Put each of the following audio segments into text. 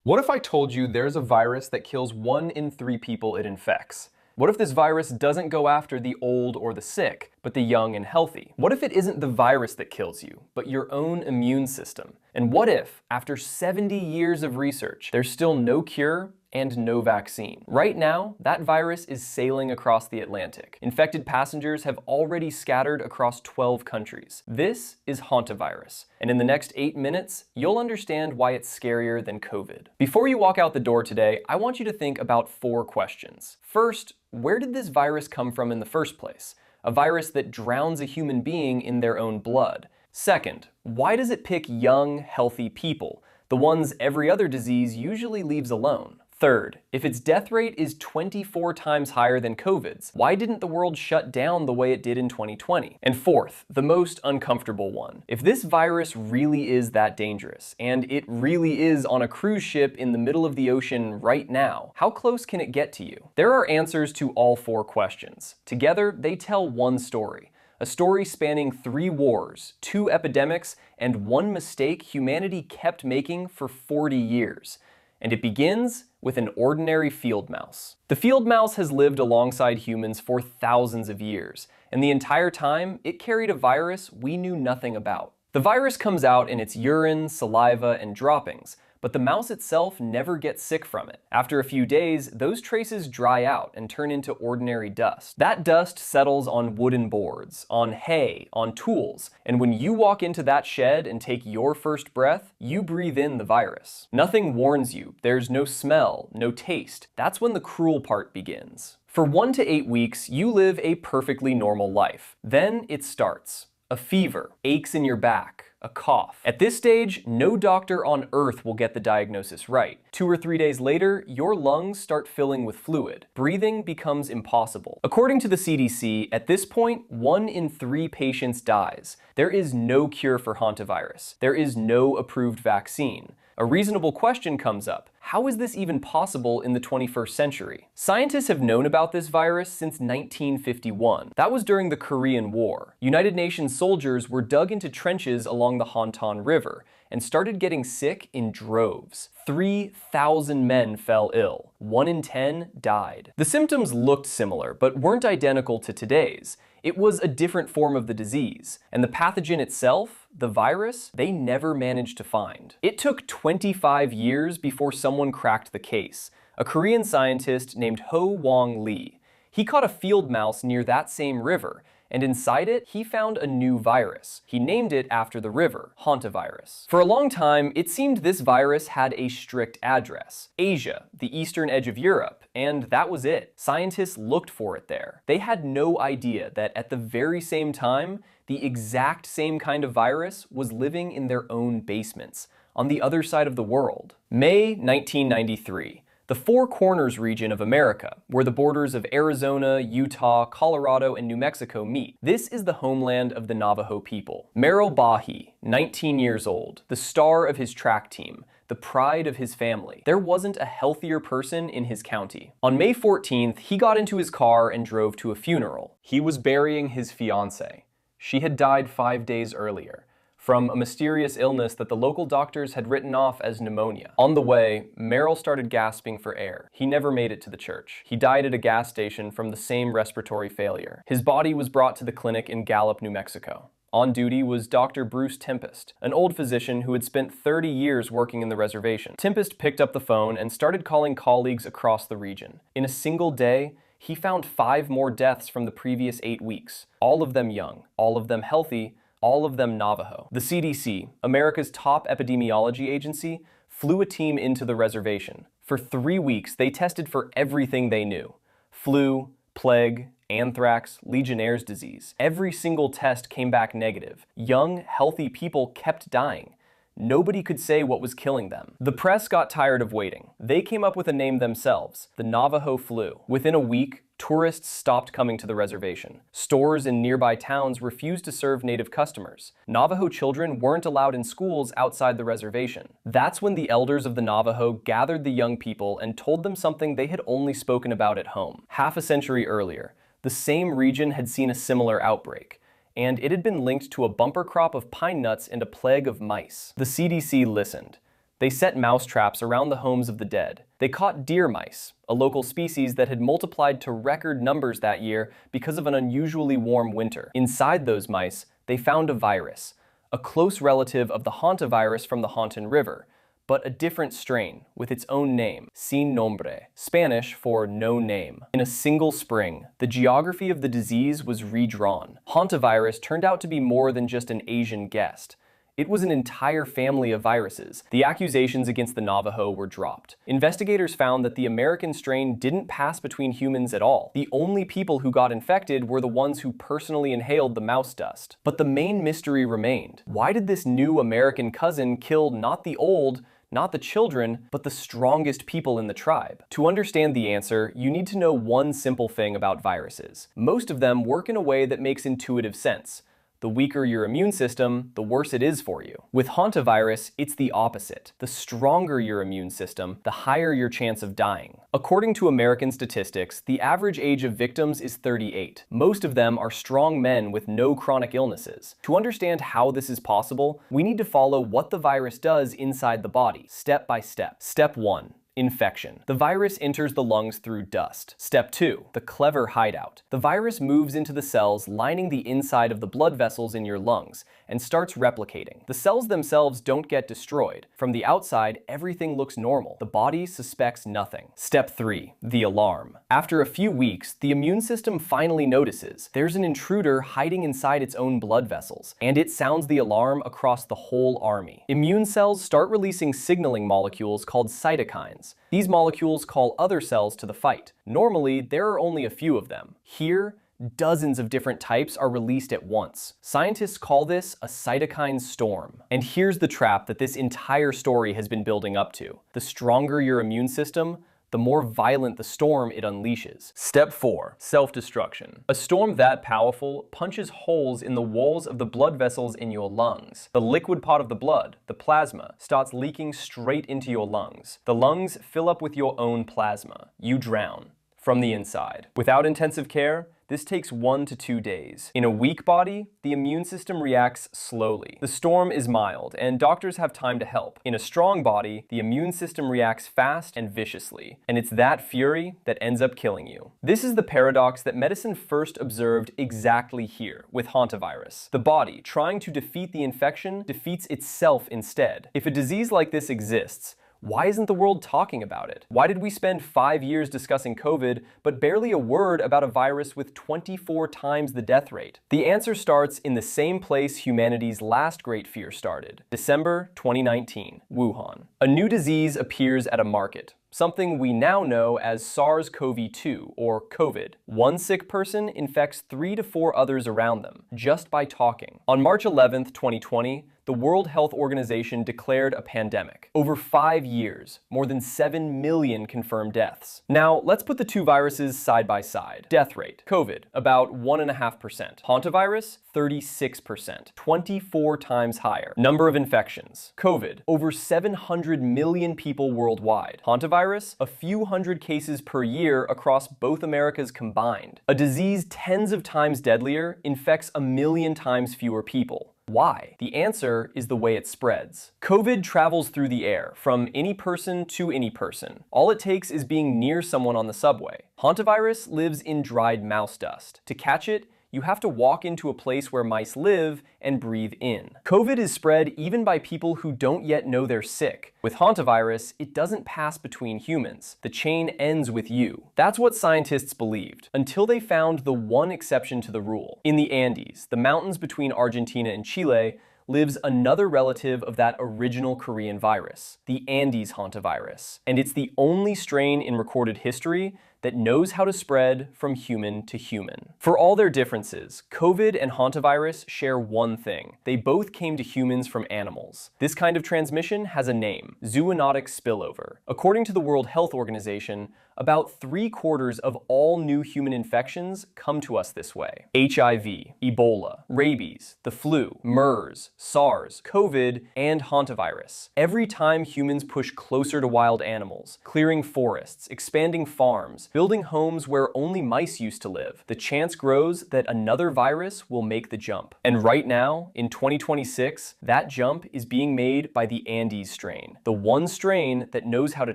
What if I told you there's a virus that kills 1 in 3 people it infects? What if this virus doesn't go after the old or the sick, but the young and healthy? What if it isn't the virus that kills you, but your own immune system? And what if, after 70 years of research, there's still no cure and no vaccine? Right now, that virus is sailing across the Atlantic. Infected passengers have already scattered across 12 countries. This is Hantavirus, and in the next 8 minutes, you'll understand why it's scarier than COVID. Before you walk out the door today, I want you to think about 4 questions. First, where did this virus come from in the first place? A virus that drowns a human being in their own blood. Second, why does it pick young, healthy people, the ones every other disease usually leaves alone? Third, if its death rate is 24 times higher than COVID's, why didn't the world shut down the way it did in 2020? And fourth, the most uncomfortable one. If this virus really is that dangerous, and it really is on a cruise ship in the middle of the ocean right now, how close can it get to you? There are answers to all 4 questions. Together, they tell one story. A story spanning 3 wars, 2 epidemics, and 1 mistake humanity kept making for 40 years. And it begins with an ordinary field mouse. The field mouse has lived alongside humans for thousands of years, and the entire time, it carried a virus we knew nothing about. The virus comes out in its urine, saliva, and droppings, but the mouse itself never gets sick from it. After a few days, those traces dry out and turn into ordinary dust. That dust settles on wooden boards, on hay, on tools, and when you walk into that shed and take your first breath, you breathe in the virus. Nothing warns you. There's no smell, no taste. That's when the cruel part begins. For 1 to 8 weeks, you live a perfectly normal life. Then it starts. A fever, aches in your back, a cough. At this stage, no doctor on earth will get the diagnosis right. 2 or 3 days later, your lungs start filling with fluid. Breathing becomes impossible. According to the CDC, at this point, 1 in 3 patients dies. There is no cure for hantavirus. There is no approved vaccine. A reasonable question comes up. How is this even possible in the 21st century? Scientists have known about this virus since 1951. That was during the Korean War. United Nations soldiers were dug into trenches along the Hantan River and started getting sick in droves. 3,000 men fell ill. 1 in 10 died. The symptoms looked similar, but weren't identical to today's. It was a different form of the disease, and the pathogen itself, the virus, they never managed to find. It took 25 years before someone cracked the case. A Korean scientist named Ho Wong Lee. He caught a field mouse near that same river, and inside it, he found a new virus. He named it after the river, Hantavirus. For a long time, it seemed this virus had a strict address, Asia, the eastern edge of Europe, and that was it. Scientists looked for it there. They had no idea that at the very same time, the exact same kind of virus was living in their own basements, on the other side of the world. May 1993. The Four Corners region of America, where the borders of Arizona, Utah, Colorado, and New Mexico meet. This is the homeland of the Navajo people. Merrill Bahi, 19 years old, the star of his track team, the pride of his family. There wasn't a healthier person in his county. On May 14th, he got into his car and drove to a funeral. He was burying his fiancée. She had died 5 days earlier, from a mysterious illness that the local doctors had written off as pneumonia. On the way, Merrill started gasping for air. He never made it to the church. He died at a gas station from the same respiratory failure. His body was brought to the clinic in Gallup, New Mexico. On duty was Dr. Bruce Tempest, an old physician who had spent 30 years working in the reservation. Tempest picked up the phone and started calling colleagues across the region. In a single day, he found 5 more deaths from the previous 8 weeks, all of them young, all of them healthy, all of them Navajo. The CDC, America's top epidemiology agency, flew a team into the reservation. For 3 weeks, they tested for everything they knew: flu, plague, anthrax, Legionnaire's disease. Every single test came back negative. Young, healthy people kept dying. Nobody could say what was killing them. The press got tired of waiting. They came up with a name themselves, the Navajo flu. Within a week, tourists stopped coming to the reservation. Stores in nearby towns refused to serve native customers. Navajo children weren't allowed in schools outside the reservation. That's when the elders of the Navajo gathered the young people and told them something they had only spoken about at home. Half a century earlier, the same region had seen a similar outbreak, and it had been linked to a bumper crop of pine nuts and a plague of mice. The CDC listened. They set mousetraps around the homes of the dead. They caught deer mice, a local species that had multiplied to record numbers that year because of an unusually warm winter. Inside those mice, they found a virus, a close relative of the Hantavirus from the Hantan River, but a different strain with its own name, sin nombre, Spanish for no name. In a single spring, the geography of the disease was redrawn. Hantavirus turned out to be more than just an Asian guest. It was an entire family of viruses. The accusations against the Navajo were dropped. Investigators found that the American strain didn't pass between humans at all. The only people who got infected were the ones who personally inhaled the mouse dust. But the main mystery remained. Why did this new American cousin kill not the old, not the children, but the strongest people in the tribe? To understand the answer, you need to know one simple thing about viruses. Most of them work in a way that makes intuitive sense. The weaker your immune system, the worse it is for you. With Hantavirus, it's the opposite. The stronger your immune system, the higher your chance of dying. According to American statistics, the average age of victims is 38. Most of them are strong men with no chronic illnesses. To understand how this is possible, we need to follow what the virus does inside the body, step by step. Step 1. Infection. The virus enters the lungs through dust. Step 2. The clever hideout. The virus moves into the cells lining the inside of the blood vessels in your lungs and starts replicating. The cells themselves don't get destroyed. From the outside, everything looks normal. The body suspects nothing. Step 3. The alarm. After a few weeks, the immune system finally notices there's an intruder hiding inside its own blood vessels, and it sounds the alarm across the whole army. Immune cells start releasing signaling molecules called cytokines. These molecules call other cells to the fight. Normally, there are only a few of them. Here, dozens of different types are released at once. Scientists call this a cytokine storm. And here's the trap that this entire story has been building up to. The stronger your immune system, the more violent the storm it unleashes. Step 4. Self-destruction. A storm that powerful punches holes in the walls of the blood vessels in your lungs. The liquid part of the blood, the plasma, starts leaking straight into your lungs. The lungs fill up with your own plasma. You drown from the inside. Without intensive care, this takes 1 to 2 days. In a weak body, the immune system reacts slowly. The storm is mild, and doctors have time to help. In a strong body, the immune system reacts fast and viciously, and it's that fury that ends up killing you. This is the paradox that medicine first observed exactly here, with Hantavirus. The body, trying to defeat the infection, defeats itself instead. If a disease like this exists, why isn't the world talking about it? Why did we spend 5 years discussing COVID, but barely a word about a virus with 24 times the death rate? The answer starts in the same place humanity's last great fear started, December 2019, Wuhan. A new disease appears at a market. Something we now know as SARS-CoV-2, or COVID. One sick person infects 3 to 4 others around them, just by talking. On March 11th, 2020, the World Health Organization declared a pandemic. Over 5 years, more than 7 million confirmed deaths. Now, let's put the two viruses side by side. Death rate. COVID, about 1.5%. Hantavirus, 36%, 24 times higher. Number of infections. COVID, over 700 million people worldwide. Hantavirus, a few hundred cases per year across both Americas combined. A disease tens of times deadlier infects 1 million times fewer people. Why? The answer is the way it spreads. COVID travels through the air, from any person to any person. All it takes is being near someone on the subway. Hantavirus lives in dried mouse dust. To catch it, you have to walk into a place where mice live and breathe in. COVID is spread even by people who don't yet know they're sick. With Hantavirus, it doesn't pass between humans. The chain ends with you. That's what scientists believed, until they found the one exception to the rule. In the Andes, the mountains between Argentina and Chile, lives another relative of that original Korean virus, the Andes Hantavirus. And it's the only strain in recorded history that knows how to spread from human to human. For all their differences, COVID and Hantavirus share one thing. They both came to humans from animals. This kind of transmission has a name, zoonotic spillover. According to the World Health Organization, about 3/4 of all new human infections come to us this way. HIV, Ebola, rabies, the flu, MERS, SARS, COVID, and Hantavirus. Every time humans push closer to wild animals, clearing forests, expanding farms, building homes where only mice used to live. The chance grows that another virus will make the jump. And right now, in 2026, that jump is being made by the Andes strain, the one strain that knows how to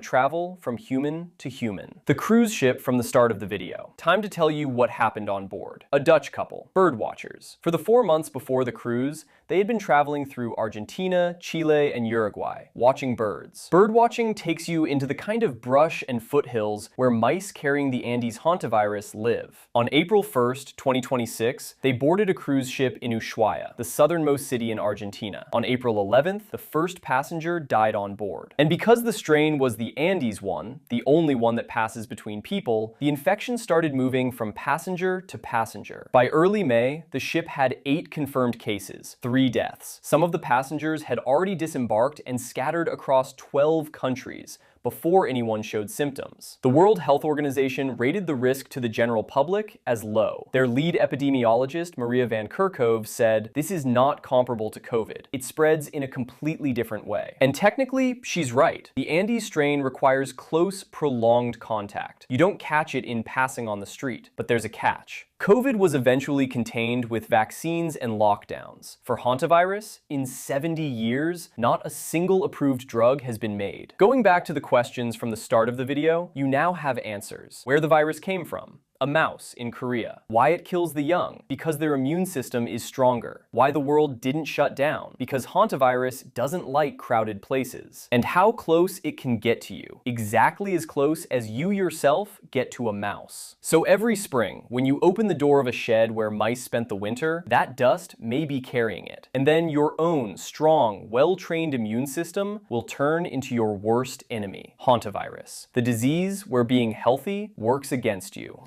travel from human to human. The cruise ship from the start of the video. Time to tell you what happened on board. A Dutch couple, bird watchers. For the 4 months before the cruise, they had been traveling through Argentina, Chile, and Uruguay, watching birds. Bird watching takes you into the kind of brush and foothills where mice carrying the Andes hantavirus live. On April 1st, 2026, they boarded a cruise ship in Ushuaia, the southernmost city in Argentina. On April 11th, the first passenger died on board. And because the strain was the Andes one, the only one that passes between people, the infection started moving from passenger to passenger. By early May, the ship had 8 confirmed cases, 3 deaths. Some of the passengers had already disembarked and scattered across 12 countries before anyone showed symptoms. The World Health Organization rated the risk to the general public as low. Their lead epidemiologist, Maria van Kerkhove, said, "This is not comparable to COVID. It spreads in a completely different way." And technically, she's right. The Andes strain requires close, prolonged contact. You don't catch it in passing on the street, but there's a catch. COVID was eventually contained with vaccines and lockdowns. For hantavirus, in 70 years, not a single approved drug has been made. Going back to the questions from the start of the video, you now have answers. Where the virus came from. A mouse in Korea. Why it kills the young? Because their immune system is stronger. Why the world didn't shut down? Because hantavirus doesn't like crowded places. And how close it can get to you. Exactly as close as you yourself get to a mouse. So every spring, when you open the door of a shed where mice spent the winter, that dust may be carrying it. And then your own strong, well-trained immune system will turn into your worst enemy, hantavirus. The disease where being healthy works against you.